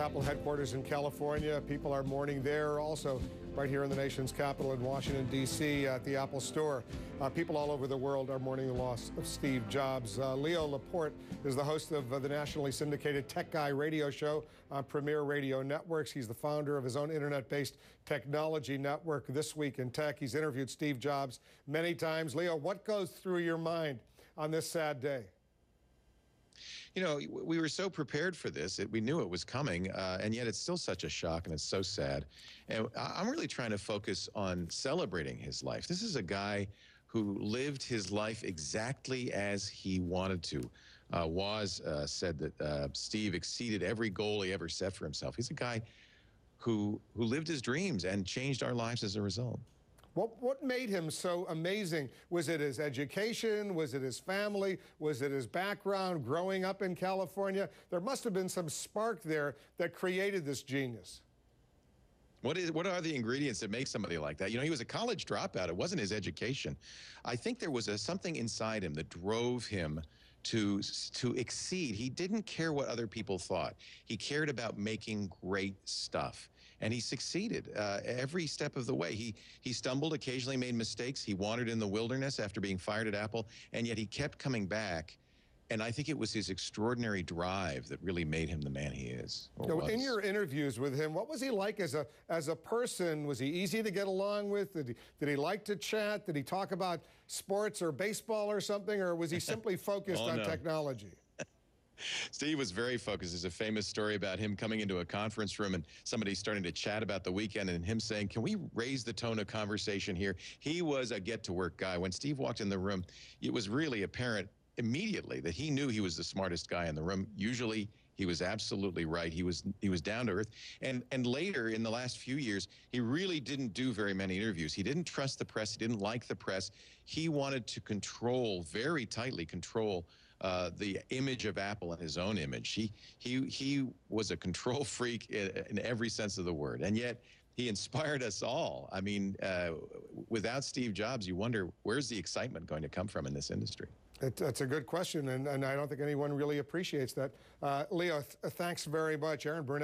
Apple headquarters in California. People are mourning there. Also, right here in the nation's capital in Washington, D.C. at the Apple Store. People all over the world are mourning the loss of Steve Jobs. Leo Laporte is the host of the nationally syndicated Tech Guy radio show on Premier Radio Networks. He's the founder of his own internet-based technology network, This Week in Tech. He's interviewed Steve Jobs many times. Leo, what goes through your mind on this sad day? You know, we were so prepared for this. We knew it was coming, and yet it's still such a shock, and it's so sad. And I'm really trying to focus on celebrating his life. This is a guy who lived his life exactly as he wanted to. Woz said that Steve exceeded every goal he ever set for himself. He's a guy who lived his dreams and changed our lives as a result. What made him so amazing? Was it his education? Was it his family? Was it his background growing up in California? There must have been some spark there that created this genius. What are the ingredients that make somebody like that? You know, he was a college dropout. It wasn't his education. I think there was something inside him that drove him to exceed. He didn't care what other people thought. He cared about making great stuff. And he succeeded every step of the way. He stumbled, occasionally made mistakes. He wandered in the wilderness after being fired at Apple, and yet he kept coming back. And I think it was his extraordinary drive that really made him the man he is. In your interviews with him, what was he like as a person? Was he easy to get along with? Did he like to chat? Did he talk about sports or baseball or something? Or was he simply focused on technology? Steve was very focused. There's a famous story about him coming into a conference room and somebody starting to chat about the weekend and him saying, "Can we raise the tone of conversation here?" He was a get-to-work guy. When Steve walked in the room, it was really apparent immediately that he knew he was the smartest guy in the room. Usually he was absolutely right. He was down to earth. And later in the last few years, he really didn't do very many interviews. He didn't trust the press. He didn't like the press. He wanted to very tightly control the image of Apple and his own image. He was a control freak in every sense of the word. And yet he inspired us all. I mean, without Steve Jobs, you wonder, where's the excitement going to come from in this industry? That's a good question, and I don't think anyone really appreciates that. Leo, thanks very much. Aaron Burnett.